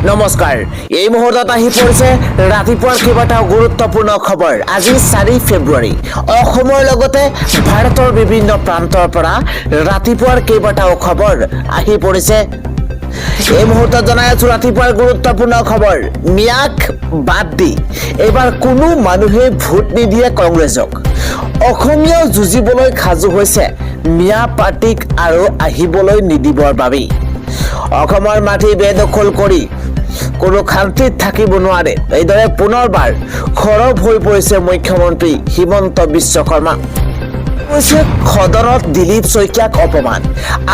নমস্কাৰ এই মুহূৰ্তত আহি পৰিছে ৰাতিপুৱাৰ কেইবাটাও গুৰুত্বপূৰ্ণ খবৰ আজি 4 ফেব্ৰুৱাৰী অসমৰ লগতে ভাৰতৰ বিভিন্ন প্ৰান্তৰ পৰা ৰাতিপুৱাৰ কেইবাটাও খবৰ আহি পৰিছে এই মুহূৰ্তত জনাই আছো ৰাতিপুৱাৰ গুৰুত্বপূৰ্ণ খবৰ মিয়াক বাদ দি এবাৰ কোনো মানুহে ভোট নিদিয়ে কংগ্ৰেছক অসমীয়া যুঁজিবলৈ খাজু হৈছে মিয়া পাৰ্টিক আৰু আহিবলৈ নিদিবৰ বাবে অসমৰ মাটি বেদখল কৰি কোনো শান্তিত থাকিব নোৱাৰে এইদৰে পুনৰবাৰ খৰব হৈ পৰিছে মুখ্যমন্ত্ৰী হিমন্ত বিশ্ব শৰ্মা সদনত দিলীপ শইকীয়াক অপমান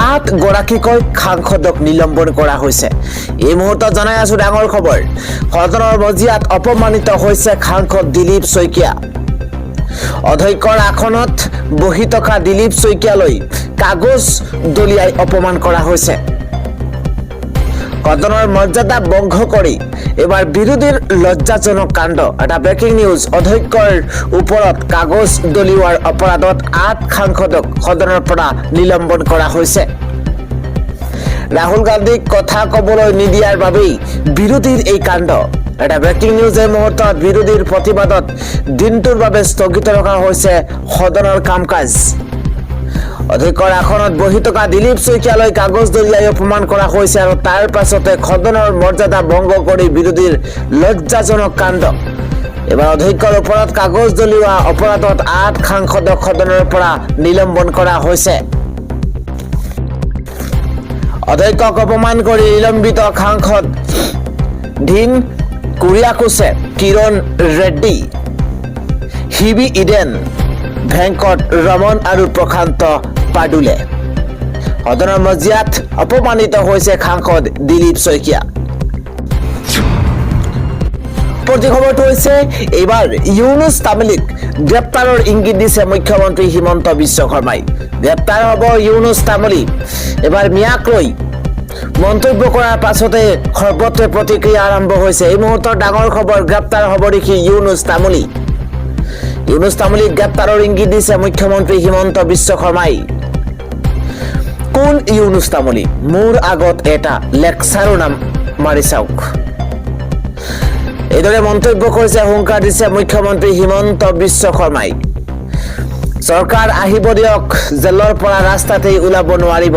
8 গৰাকীকৈ সাংসদক নিলম্বন কৰা হৈছে এই মুহূৰ্তত জনাই আছো ডাঙৰ খবৰ সদনৰ মজিয়াত অপমানিত হৈছে সাংসদ দিলীপ শইকীয়া অধ্যক্ষৰ আসনত বহি থকা দিলীপ শইকীয়ালৈ কাগজ দলিয়াই অপমান কৰা হৈছে সদনৰ মৰ্যাদা ভংগ কৰি এবাৰ বিৰোধীৰ লজ্জাজনক কাণ্ড এটা ব্ৰেকিং নিউজ অধ্যক্ষৰ ওপৰত কাগজ দলিওৱাৰ অপৰাধত 8 সাংসদক সদনৰ পৰা নিলম্বন কৰা হৈছে ৰাহুল গান্ধীক কথা ক'বলৈ নিদিয়াৰ বাবেই বিৰোধীৰ এই কাণ্ড এটা ব্ৰেকিং নিউজ এই মুহূৰ্তত বিৰোধীৰ প্ৰতিবাদত দিনটোৰ বাবে স্থগিত ৰখা হৈছে সদনৰ কাম-কাজ অধ্যক্ষৰ আসনত বহি থকা দিলীপ শইকীয়ালৈ কাগজ দলিয়াই অপমান কৰা হৈছে আৰু তাৰ পাছতে সদনৰ মৰ্যাদা ভংগ কৰি বিৰোধীৰ লজ্জাজনক কাণ্ড এবাৰ অধ্যক্ষৰ ওপৰত কাগজ দলিওৱা অপৰাধত 8 সাংসদক সদনৰ পৰা নিলম্বন কৰা হৈছে অধ্যক্ষক অপমান কৰি নিলম্বিত সাংসদ ধীন কুৰিয়াকোছে কিৰণ ৰেড্ডী হিবি ইডেন ভেংকট ৰমন আৰু প্ৰশান্ত পাডুলে সদনৰ মজিয়াত অপমানিত হৈছে সাংসদ দিলীপ শইকীয়া খবৰটো হৈছে এইবাৰ ইউনুছ তামিলিক গ্ৰেপ্তাৰৰ ইংগিত দিছে মুখ্যমন্ত্ৰী হিমন্ত বিশ্ব শৰ্মাই গ্ৰেপ্তাৰ হ'ব ইউনুছ তামিলি এবাৰ মিয়াক লৈ মন্তব্য কৰাৰ পাছতে সৰ্বত্ৰে প্ৰতিক্ৰিয়া আৰম্ভ হৈছে এই মুহূৰ্তৰ ডাঙৰ খবৰ গ্ৰেপ্তাৰ হ'ব দেখি ইউনুছ তামিলিক গ্ৰেপ্তাৰৰ ইংগিত দিছে মুখ্যমন্ত্ৰী হিমন্ত বিশ্ব শৰ্মাই কোন ইউনুছ তামিলি মোৰ আগত এটা লেকচাৰৰ নাম মাৰি চাওক এইদৰে মন্তব্য কৰিছে হুংকাৰ দিছে মুখ্যমন্ত্ৰী হিমন্ত বিশ্ব শৰ্মাই চৰকাৰ আহিব দিয়ক জেলৰ পৰা ৰাস্তাতেই ওলাব নোৱাৰিব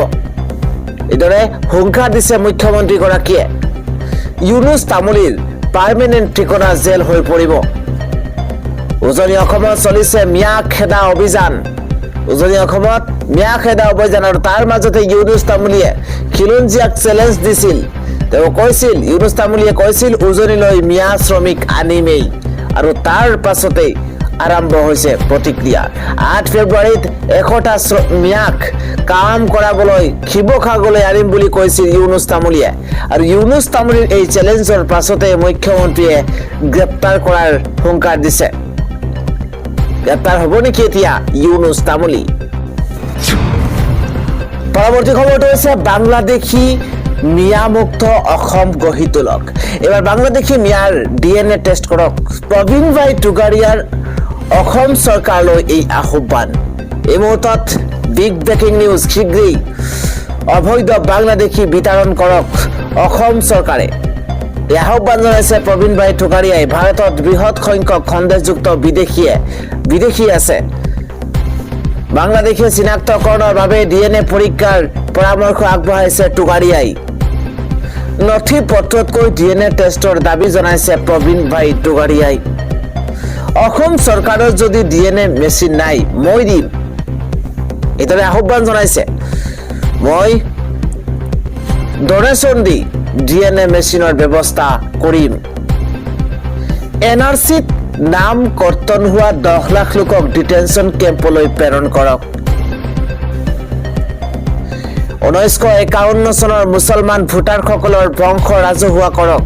এইদৰে হুংকাৰ দিছে মুখ্যমন্ত্ৰীগৰাকীয়ে ইউনুছ তামিলিৰ পাৰ্মানেণ্ট ঠিকনা জেল হৈ পৰিব উজনি অসমত চলিছে মিয়া খেদা অভিযান উজনি অসমত মিয়া খেদা অভিযান আৰু তাৰ মাজতে ইউনুছ তামিলিয়ে খিলঞ্জীয়াক চেলেঞ্জ দিছিল তেওঁ কৈছিল ইউনুছ তামিলিয়ে কৈছিল উজনিলৈ মিয়া শ্ৰমিক আনিমেই আৰু তাৰ পাছতে আৰম্ভ হৈছে প্ৰতিক্ৰিয়া 8 ফেব্ৰুৱাৰীত 100টা মিয়াক কাম কৰাবলৈ শিৱসাগৰলৈ আনিম বুলি কৈছিল ইউনুছ তামিলিয়ে আৰু ইউনুছ তামিলিৰ এই চেলেঞ্জৰ পাছতে মুখ্যমন্ত্ৰীয়ে গ্ৰেপ্তাৰ কৰাৰ হুংকাৰ দিছে গ্ৰেপ্তাৰ হ'ব নেকি এতিয়া ইউনুছ তামিলি পৰৱৰ্তী খবৰটো হৈছে বাংলাদেশী মিয়া মুক্ত অসম গঢ়ি তোলক এবাৰ বাংলাদেশী মিয়াৰ ডিএনএ টেষ্ট কৰক প্ৰবীণ ভাই টুগাৰিয়াৰ অসম চৰকাৰলৈ এই আহ্বান এই মুহূৰ্তত বিগ ব্ৰেকিং নিউজ শীঘ্ৰেই অবৈধ বাংলাদেশী বিতৰণ কৰক অসম চৰকাৰে এই আহ্বান জনাইছে প্ৰবীণ ভাই টুগাৰিয়াই ভাৰতত বৃহৎ সংখ্যক সন্দেহযুক্ত বিদেশী আছে বাংলাদেশী চিনাক্তকৰণৰ বাবে ডিএনএ পৰীক্ষাৰ পৰামৰ্শ আগবঢ়াইছে টুগাৰিয়াই নথি পত্ৰতকৈ ডিএনএ টেষ্টৰ দাবী জনাইছে প্ৰবীণ ভাই টুগাৰিয়াই অসম চৰকাৰৰ যদি ডিএনএ মেচিন নাই মই দিম এইদৰে আহ্বান জনাইছে মই ডনেশ্যন দি ডিএনএ মেচিনৰ ব্যৱস্থা কৰিম এনআৰচিত নাম কৰ্তন হোৱা 10 লাখ লোকক ডিটেনশ্যন কেম্পলৈ প্ৰেৰণ কৰক 1951 চনৰ মুছলমান ভোটাৰসকলৰ বংশ ৰাজহুৱা কৰক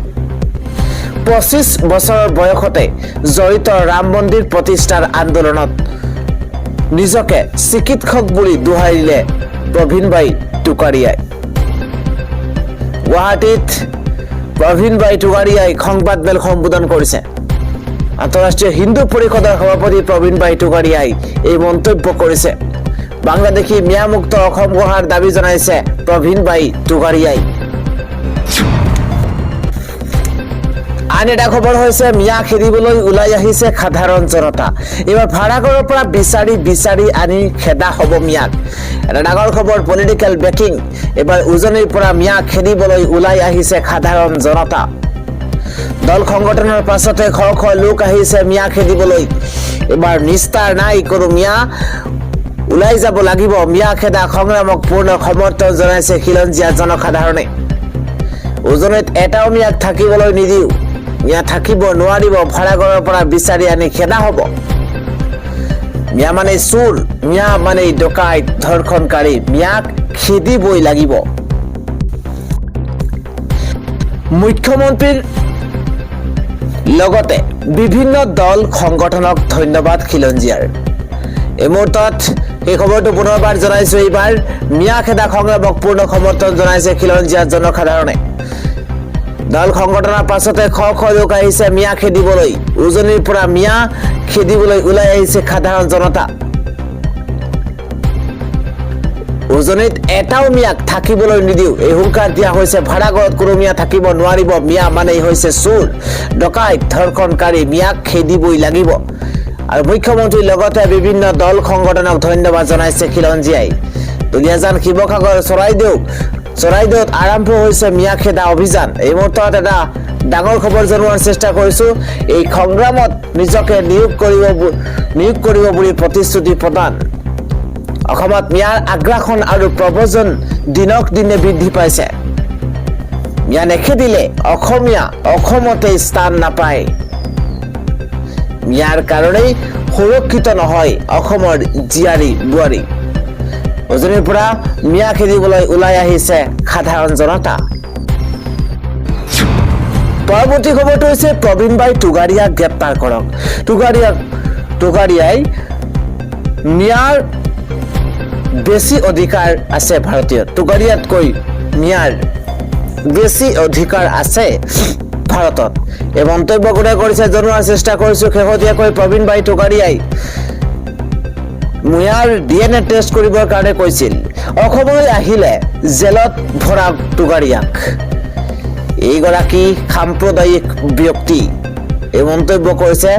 25 বছৰৰ বয়সতে জড়িত ৰাম মন্দিৰ প্ৰতিষ্ঠাৰ আন্দোলনত নিজকে চিকিৎসক বুলি দোহাই দিলে প্ৰবীণ ভাই টুগাৰিয়াই গুৱাহাটীত প্ৰবীণ ভাই টুগাৰিয়াই সংবাদমেল সম্বোধন কৰিছে আন্তঃৰাষ্ট্ৰীয় হিন্দু পৰিষদৰ সভাপতি প্ৰবীণ ভাই টুগাৰিয়াই এই মন্তব্য কৰিছে বাংলাদেশী মিয়া মুক্ত অসম গঢ়াৰ দাবী জনাইছে প্ৰবীণ ভাই টুগাৰিয়াই আন এটা খবৰ হৈছে মিয়া খেদিবলৈ ওলাই আহিছে সাধাৰণ জনতা এবাৰ ভাড়াঘৰৰ পৰা বিচাৰি আনি খেদা হ'ব মিয়াক এটা ডাঙৰ খবৰ পলিটিকেল বেকিং এবাৰ উজনিৰ পৰা মিয়া খেদিবলৈ ওলাই আহিছে সাধাৰণ জনতা দল সংগঠনৰ পাছতে খ লোক আহিছে মিয়া খেদিবলৈ এবাৰ নিস্তাৰ নাই কোনো মিয়া ওলাই যাব লাগিব মিয়া খেদা সংগ্ৰামক পূৰ্ণ সমৰ্থন জনাইছে খিলঞ্জীয়া জনসাধাৰণে উজনিত এটাও মিয়াক থাকিবলৈ নিদিও মিয়া থাকিব নোৱাৰিব ভাড়াঘৰৰ পৰা বিচাৰি আনি খেদা হ'ব মিয়া মানে চোৰ মিয়া মানে ডকাইত ধৰ্ষণকাৰী মিয়াক খেদিবই লাগিব মুখ্যমন্ত্ৰীৰ লগতে বিভিন্ন দল সংগঠনক ধন্যবাদ খিলঞ্জীয়াৰ এই মুহূৰ্তত এই খবৰটো পুনৰবাৰ জনাইছো এইবাৰ মিয়া খেদা সংগ্ৰামক পূৰ্ণ সমৰ্থন জনাইছে খিলঞ্জীয়া জনসাধাৰণে দল সংগঠনৰ পাছতে খ লোক আহিছে মিয়া খেদিবলৈ উজনিৰ পৰা মিয়া খেদিবলৈ ওলাই আহিছে সাধাৰণ জনতা উজনিত এটাও মিয়াক থাকিবলৈ নিদিও এই হুংকাৰ দিয়া হৈছে ভাড়াঘৰত কোনো মিয়া থাকিব নোৱাৰিব মিয়া মানেই হৈছে চোৰ ডকাইত ধৰ্ষণকাৰী মিয়াক খেদিবই লাগিব আৰু মুখ্যমন্ত্ৰীৰ লগতে বিভিন্ন দল সংগঠনক ধন্যবাদ জনাইছে খিলঞ্জীয়াই দুলীয়াজান শিৱসাগৰ চৰাইদেউত আৰম্ভ হৈছে মিয়া খেদা অভিযান এই মুহূৰ্তত এটা ডাঙৰ খবৰ জনোৱাৰ চেষ্টা কৰিছো এই সংগ্ৰামত নিজকে নিয়োগ কৰিব বুলি প্ৰতিশ্ৰুতি প্ৰদান অসমত মিয়াৰ আগ্ৰাসন আৰু প্ৰব্ৰজন দিনক দিনে বৃদ্ধি পাইছে মিয়া নেখেদিলে অসমীয়া অসমতে স্থান নাপায় মিয়াৰ কাৰণেই সুৰক্ষিত নহয় অসমৰ জীয়াৰী বোৱাৰী উজনিৰ পৰা মিয়া খেদিবলৈ ওলাই আহিছে সাধাৰণ জনতা পৰৱৰ্তী খবৰটো হৈছে প্ৰবীণ বাই টুগাৰিয়াক গ্ৰেপ্তাৰ কৰক টুগাৰিয়াই মিয়াৰ বেছি অধিকাৰ আছে ভাৰতীয় টুগাৰিয়াতকৈ মিয়াৰ বেছি অধিকাৰ আছে ভাৰতত এই মন্তব্য কোনে কৰিছে জনোৱাৰ চেষ্টা কৰিছো শেহতীয়াকৈ প্ৰবীণ বাই টুগাৰিয়াই মিয়াৰ DNA টেষ্ট কৰিবৰ কাৰণে কৈছিল অসমলৈ আহিলে জেলত ভৰা টুগাৰিয়াক এইগৰাকী সাম্প্ৰদায়িক ব্যক্তি এই মন্তব্য কৰিছে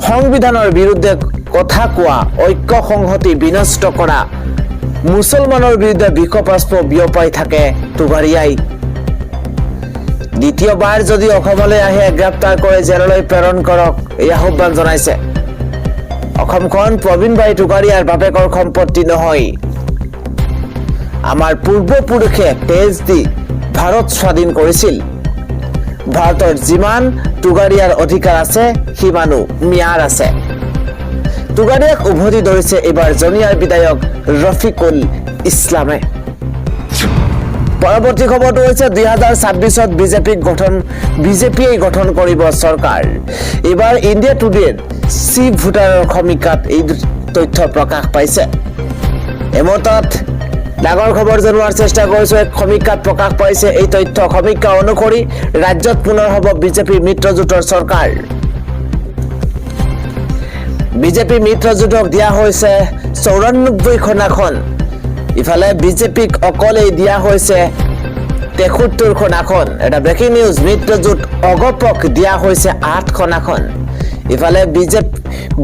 সংবিধানৰ বিৰুদ্ধে কথা কোৱা ঐক্য সংহতি বিনষ্ট কৰা মুছলমানৰ বিৰুদ্ধে বিক্ষোভাস্ত্ৰ বিয়পাই থাকে টুগাৰিয়াই দ্বিতীয়বাৰ যদি অসমলৈ আহে গ্ৰেপ্তাৰ কৰে জেললৈ প্ৰেৰণ কৰক এই আহ্বান জনাইছে অসমখন প্ৰবীণ বাই টুগাৰিয়াৰ বাপেকৰ সম্পত্তি নহয় আমাৰ পূৰ্বপুৰুষে তেজ দি ভাৰত স্বাধীন কৰিছিল ভাৰতৰ যিমান টুগাৰিয়াৰ অধিকাৰ আছে সিমানো মিয়াৰ আছে টুগাৰিয়াক উভতি ধৰিছে এইবাৰ জনিয়াৰ বিধায়ক ৰফিকুল ইছলামে পৰৱৰ্তী খবৰটো হৈছে 2026ত বিজেপিয়ে গঠন কৰিব চৰকাৰ এইবাৰ ইণ্ডিয়া টুডেৰ চি ভোটাৰৰ সমীক্ষাত এই তথ্য প্ৰকাশ পাইছে এই মুহূৰ্তত ডাঙৰ খবৰ জনোৱাৰ চেষ্টা কৰিছো এক সমীক্ষাত প্ৰকাশ পাইছে এই তথ্য সমীক্ষা অনুসৰি ৰাজ্যত পুনৰ হ'ব বিজেপি মিত্ৰজোঁটৰ চৰকাৰ বিজেপি মিত্ৰজোঁটক দিয়া হৈছে 94খন আসন ইফালে বিজেপিক অকলে দিয়া হৈছে 73খন আসন এটা ব্ৰেকিং নিউজ মিত্ৰজোঁট অগপক দিয়া হৈছে 8খন আসন ইফালে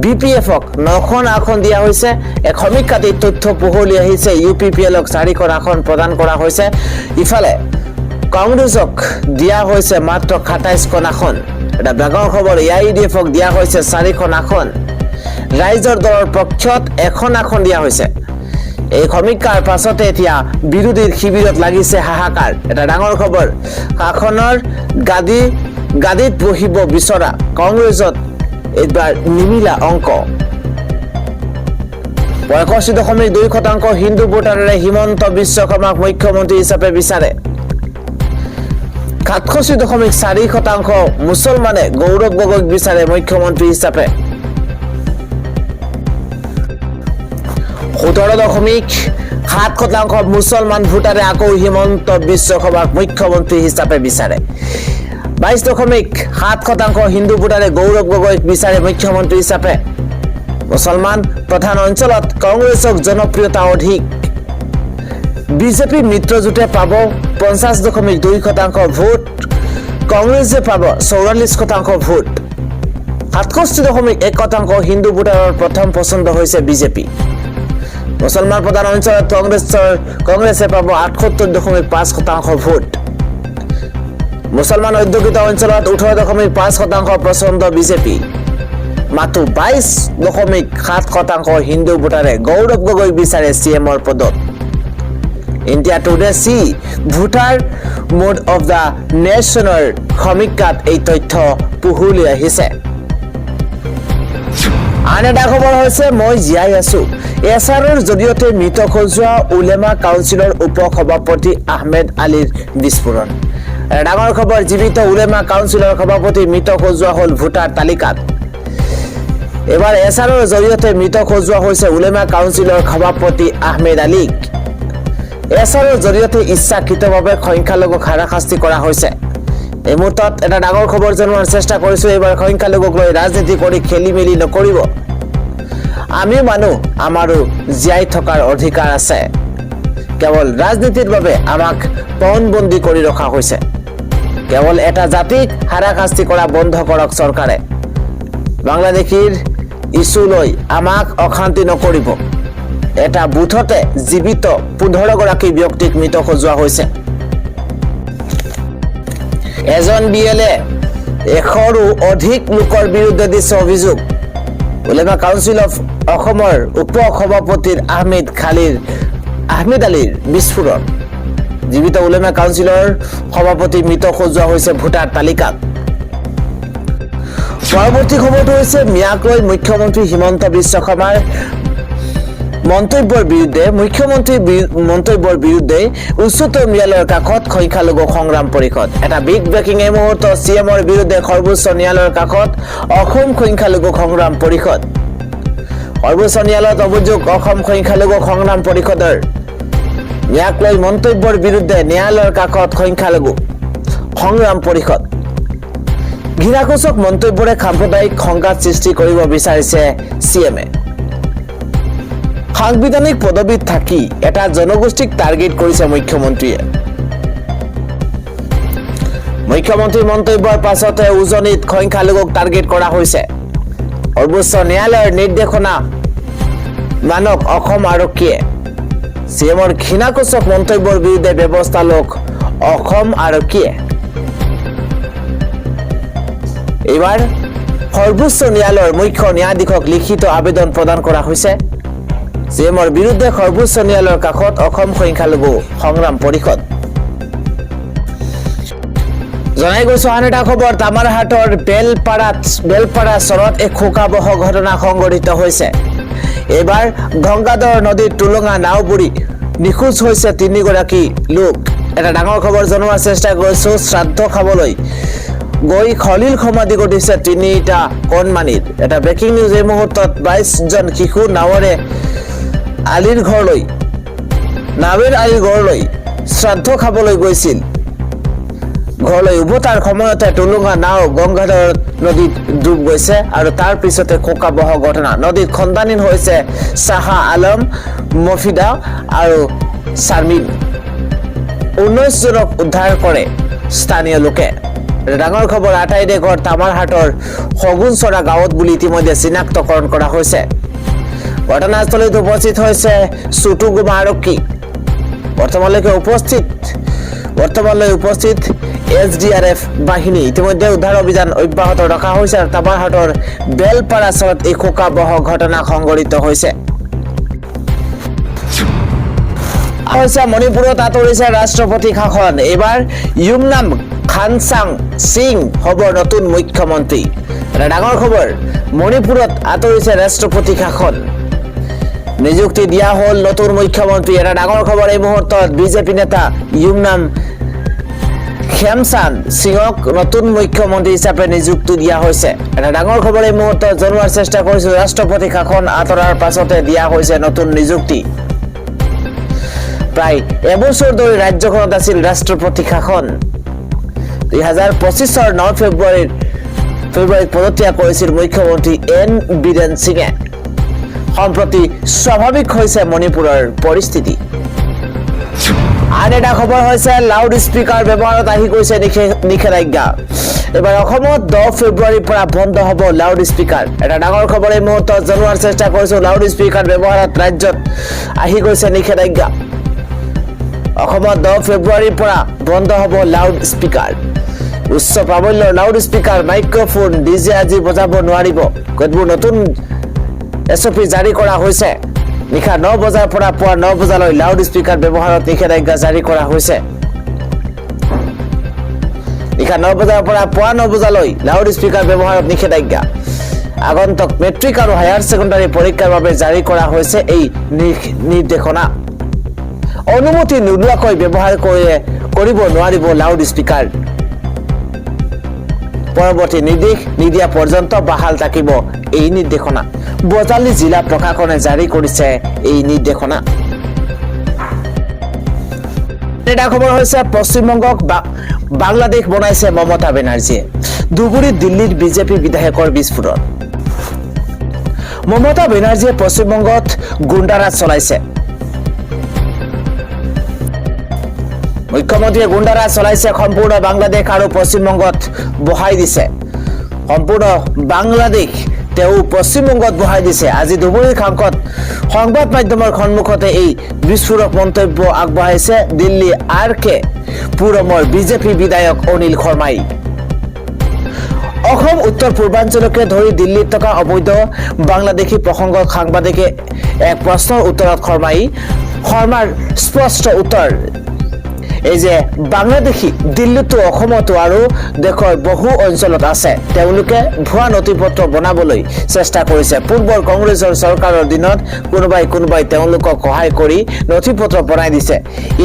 বিপিএফক 9খন আসন দিয়া হৈছে এক সমীক্ষাত এই তথ্য পোহৰলি আহিছে ইউপিপিএলক 4খন আসন প্ৰদান কৰা হৈছে ইফালে কংগ্ৰেছক দিয়া হৈছে মাত্ৰ 27খন আসন এটা ডাঙৰ খবৰ AIDFক দিয়া হৈছে 4খন আসন ৰাইজৰ দলৰ পক্ষত 1খন আসন দিয়া হৈছে এই সমীক্ষাৰ পাছতে এতিয়া বিৰোধীৰ শিবিৰত লাগিছে হাহাকাৰ এটা ডাঙৰ খবৰ শাসনৰ গাদীত বহিব বিচৰা কংগ্ৰেছত এইবাৰ নিমিলা অংক 65.2% হিন্দু ভোটাৰেৰে হিমন্ত বিশ্ব শৰ্মাক মুখ্যমন্ত্ৰী হিচাপে বিচাৰে 67.4% মুছলমানে গৌৰৱ গগৈক বিচাৰে মুখ্যমন্ত্ৰী হিচাপে 17.7% মুছলমান ভোটাৰে আকৌ হিমন্ত বিশ্ব শৰ্মাক মুখ্যমন্ত্ৰী হিচাপে বিচাৰে 22.7% হিন্দু ভোটাৰে গৌৰৱ গগৈক বিচাৰে মুখ্যমন্ত্ৰী হিচাপে মুছলমান প্ৰধান অঞ্চলত কংগ্ৰেছক জনপ্ৰিয়তা অধিক বিজেপি মিত্ৰজোঁটে পাব 50.2% ভোট কংগ্ৰেছে পাব 44% ভোট 67.1% হিন্দু ভোটাৰৰ প্ৰথম পছন্দ হৈছে বিজেপি মুছলমান প্ৰধান অঞ্চলত কংগ্ৰেছে পাব 78.5% ভোট মুছলমান অধ্যুষিত অঞ্চলত 18.5% পছন্দ বিজেপি মাত্ৰ 22.7% হিন্দু ভোটাৰে গৌৰৱ গগৈ বিচাৰে চিএমৰ পদত India Today C voter mood of the নেশ্যনৰ সমীক্ষাত এই তথ্য পোহৰলৈ আহিছে আন এটা খবৰ হৈছে মই জীয়াই আছো এছআৰৰ জৰিয়তে মৃত খোজোৱা উলেমা কাউন্সিলৰ উপ সভাপতি আহমেদ আলীৰ বিস্ফোৰণ ডাঙৰ খবৰ জীৱিত উলেমা কাউন্সিলৰ সভাপতি মৃত খোজোৱা হ'ল ভোটাৰ তালিকাত এবাৰ এছআৰৰ জৰিয়তে মৃত খোজোৱা হৈছে উলেমা কাউন্সিলৰ সভাপতি আহমেদ আলীক এছআৰৰ জৰিয়তে ইচ্ছাকৃতভাৱে সংখ্যালঘুক হাৰাশাস্তি কৰা হৈছে এই মুহূৰ্তত এটা ডাঙৰ খবৰ জনোৱাৰ চেষ্টা কৰিছো এবাৰ সংখ্যালঘুক লৈ ৰাজনীতি কৰি খেলি মেলি নকৰিব আমি মানুহ আমাৰো জীয়াই থকাৰ অধিকাৰ আছে কেৱল ৰাজনীতিৰ বাবে আমাক পণবন্দী কৰি ৰখা হৈছে কেৱল এটা জাতিক হাৰাশাস্তি কৰা বন্ধ কৰক চৰকাৰে বাংলাদেশীৰ ইছ্যু লৈ আমাক অশান্তি নকৰিব এটা বুথতে জীৱিত 15 গৰাকী ব্যক্তিক মৃত খোজোৱা হৈছে এজন বিএলএ 100ৰো অধিক লোকৰ বিৰুদ্ধে দিছে অভিযোগ উলেমা কাউন্সিল অফ অসমৰ উপ সভাপতিৰ আহমেদ আলীৰ বিস্ফোৰণ জীৱিত উলেমা কাউন্সিলৰ সভাপতি মৃত খোজোৱা হৈছে ভোটাৰ তালিকাত পৰৱৰ্তী খবৰটো হৈছে মিয়াক লৈ মুখ্যমন্ত্ৰী হিমন্ত বিশ্ব শৰ্মাৰ মন্তব্যৰ বিৰুদ্ধে মন্তব্যৰ বিৰুদ্ধে উচ্চতম ন্যায়ালয়ৰ কাষত সংখ্যালঘু সংগ্ৰাম পৰিষদ এটা বিগ ব্ৰেকিং এই মুহূৰ্ত চিএমৰ বিৰুদ্ধে সৰ্বোচ্চ ন্যায়ালয়ৰ কাষত অসম সংখ্যালঘু সংগ্ৰাম পৰিষদ সৰ্বোচ্চ ন্যায়ালয়ত অভিযোগ অসম সংখ্যালঘু সংগ্ৰাম পৰিষদৰ মিয়াক লৈ মন্তব্যৰ বিৰুদ্ধে ন্যায়ালয়ৰ কাষত সংখ্যালঘু সংগ্ৰাম পৰিষদ ঘৃণাসূচক মন্তব্যৰে সাম্প্ৰদায়িক সংঘাত সৃষ্টি কৰিব বিচাৰিছে চিএমে সাংবিধানিক পদবীত থাকি এটা জনগোষ্ঠীক টাৰ্গেট কৰিছে মুখ্যমন্ত্ৰীয়ে মুখ্যমন্ত্ৰীৰ মন্তব্যৰ পাছতে উজনিত সংখ্যালঘুক টাৰ্গেট কৰা হৈছে সৰ্বোচ্চ ন্যায়ালয়ৰ নিৰ্দেশনা মানক অসম আৰক্ষীয়ে চিএমৰ ঘৃণাসূচক মন্তব্যৰ বিৰুদ্ধে ব্যৱস্থা লওক অসম আৰক্ষীয়ে এইবাৰ সৰ্বোচ্চ ন্যায়ালয়ৰ মুখ্য ন্যায়াধীশক লিখিত আবেদন প্ৰদান কৰা হৈছে চিএমৰ বিৰুদ্ধে সৰ্বোচ্চ ন্যায়ালয়ৰ কাষত অসম সংখ্যালঘু সংগ্ৰাম পৰিষদ জনাই গৈছো আন এটা খবৰ তামাৰহাটৰ বেলপাৰা চৰত এক শোকাবহ ঘটনা সংঘটিত হৈছে এবাৰ গংগাধৰ নদীৰ টুলুঙা নাও বুৰি নিখোজ হৈছে 3 গৰাকী লোক এটা ডাঙৰ খবৰ জনোৱাৰ চেষ্টা কৰিছো শ্ৰাদ্ধ খাবলৈ গৈ খলিল সমাধি ঘটিছে 3টা কণমানিৰ এটা ব্ৰেকিং নিউজ এই মুহূৰ্তত 22 জন শিশু নাৱেৰে আলীৰ ঘৰলৈ শ্ৰাদ্ধ খাবলৈ গৈছিল ঘৰলৈ উভতাৰ সময়তে টুলুঙা নাও গংগাধৰ নদীত ডুব গৈছে আৰু তাৰ পিছতে শোকাবহ ঘটনা নদীত খন্দানীন হৈছে চাহা আলম মফিদা আৰু শাৰমিন 19 জনক উদ্ধাৰ কৰে স্থানীয় লোকে ডাঙৰ খবৰ আটাইৰে ঘৰ তামাৰহাটৰ সগুনচৰা গাঁৱত বুলি ইতিমধ্যে চিনাক্তকৰণ কৰা হৈছে ঘটনাস্থলীত উপস্থিত হৈছে চুটুগুমা আৰক্ষী বৰ্তমানলৈ উপস্থিত SDRF বাহিনী ইতিমধ্যে উদ্ধাৰ অভিযান অব্যাহত ৰখা হৈছে আৰু তামাৰহাটৰ বেলপাৰা চৰত এই শোকাবহ ঘটনা সংঘটিত হৈছে মণিপুৰত আঁতৰিছে ৰাষ্ট্ৰপতি শাসন এইবাৰ ইউমনাম খানচাং সিং হ'ব নতুন মুখ্যমন্ত্ৰী এটা ডাঙৰ খবৰ মণিপুৰত আঁতৰিছে ৰাষ্ট্ৰপতি শাসন নিযুক্তি দিয়া হ'ল নতুন মুখ্যমন্ত্ৰী এটা ডাঙৰ খবৰ এই মুহূৰ্তত বিজেপি নেতা ইউমনাম খেমচান সিঙক নতুন মুখ্যমন্ত্ৰী হিচাপে নিযুক্তি দিয়া হৈছে এটা ডাঙৰ খবৰ এই মুহূৰ্তত জনোৱাৰ চেষ্টা কৰিছো ৰাষ্ট্ৰপতি শাসন আঁতৰাৰ পাছতে দিয়া হৈছে নতুন নিযুক্তি প্ৰায় এবছৰ ধৰি ৰাজ্যখনত আছিল ৰাষ্ট্ৰপতি শাসন 2025 9 ফেব্ৰুৱাৰীত পদত্যাগ কৰিছিল মুখ্যমন্ত্ৰী এন বীৰেন সিঙে সম্প্ৰতি স্বাভাৱিক হৈছে মণিপুৰৰ পৰিস্থিতি আন এটা খবৰ হৈছে লাউড স্পিকাৰ ব্যৱহাৰত আহি গৈছে নিষেধাজ্ঞা এবাৰ অসমত 10 ফেব্ৰুৱাৰীৰ পৰা বন্ধ হ'ব লাউড স্পিকাৰ এটা ডাঙৰ খবৰ এই মুহূৰ্তত জনোৱাৰ চেষ্টা কৰিছো লাউড স্পিকাৰ ব্যৱহাৰত ৰাজ্যত আহি গৈছে নিষেধাজ্ঞা অসমত 10 ফেব্ৰুৱাৰীৰ পৰা বন্ধ হ'ব লাউড স্পিকাৰ উচ্চ প্ৰাবল্যৰ লাউড স্পিকাৰ মাইক্ৰফোন ডিজে আজি বজাব নোৱাৰিব কতবোৰ নতুন এছঅপি জাৰি কৰা হৈছে নিশা 9 বজাৰ পৰা পুৱা 9 বজালৈ লাউড স্পিকাৰ ব্যৱহাৰত নিষেধাজ্ঞা জাৰি কৰা হৈছে নিশা 9 বজাৰ পৰা পুৱা 9 বজালৈ লাউড স্পিকাৰ ব্যৱহাৰত নিষেধাজ্ঞা আগন্তুক মেট্ৰিক আৰু হায়াৰ ছেকেণ্ডাৰী পৰীক্ষাৰ বাবে জাৰি কৰা হৈছে এই নিৰ্দেশনা অনুমতি নোলোৱাকৈ ব্যৱহাৰ কৰিব নোৱাৰিব লাউড স্পিকাৰ পৰৱৰ্তী নিৰ্দেশ নিদিয়া পৰ্যন্ত বাহাল থাকিব এই নিৰ্দেশনা বজালী জিলা প্ৰশাসনে জাৰি কৰিছে এই নিৰ্দেশনা এটা খবৰ হৈছে পশ্চিমবংগক বাংলাদেশ বনাইছে মমতা বেনাৰ্জীয়ে ধুবুৰী দিল্লীৰ বিজেপি বিধায়কৰ বিস্ফোৰণ মমতা বেনাৰ্জীয়ে পশ্চিমবংগত গুণ্ডাৰাজ চলাইছে মুখ্যমন্ত্ৰীয়ে গুণ্ডাৰাজ চলাইছে সম্পূৰ্ণ বাংলাদেশ আৰু পশ্চিমবংগত বহাই দিছে সম্পূৰ্ণ বাংলাদেশ তেওঁ পশ্চিমবংগত বহাই দিছে আজি ধুবুৰীৰ খাংকত সংবাদ মাধ্যমৰ সন্মুখতে এই বিস্ফোৰক মন্তব্য আগবঢ়াইছে দিল্লী আৰ.কে. পুৰমৰ বিজেপি বিধায়ক অনিল শৰ্মাই অসম উত্তৰ পূৰ্বাঞ্চলকে ধৰি দিল্লীত থকা অবৈধ বাংলাদেশী প্ৰসংগত সাংবাদিকে এক প্ৰশ্নৰ উত্তৰত শৰ্মাৰ স্পষ্ট উত্তৰ এই যে বাংলাদেশী দিল্লীতো অসমতো আৰু দেশৰ বহু অঞ্চলত আছে তেওঁলোকে ভুৱা নথিপত্ৰ বনাবলৈ চেষ্টা কৰিছে পূৰ্বৰ কংগ্ৰেছৰ চৰকাৰৰ দিনত কোনোবাই তেওঁলোকক সহায় কৰি নথিপত্ৰ বনাই দিছে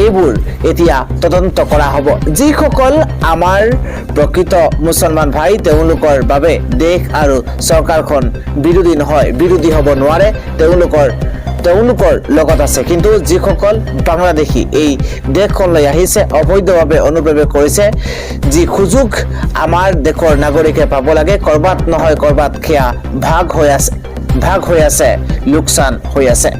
এইবোৰ এতিয়া তদন্ত কৰা হ'ব যিসকল আমাৰ প্ৰকৃত মুছলমান ভাই তেওঁলোকৰ বাবে দেশ আৰু চৰকাৰখন বিৰোধী হ'ব নোৱাৰে তেওঁলোকৰ লগত আছে কিন্তু যিসকল বাংলাদেশী এই দেশখনলৈ আহিছে অবৈধভাৱে অনুপ্ৰৱেশ কৰিছে যি সুযোগ আমাৰ দেশৰ নাগৰিকে পাব লাগে কৰবাত নহয় কৰবাত খেয়া ভাগ হৈ আছে লোকচান হৈ আছে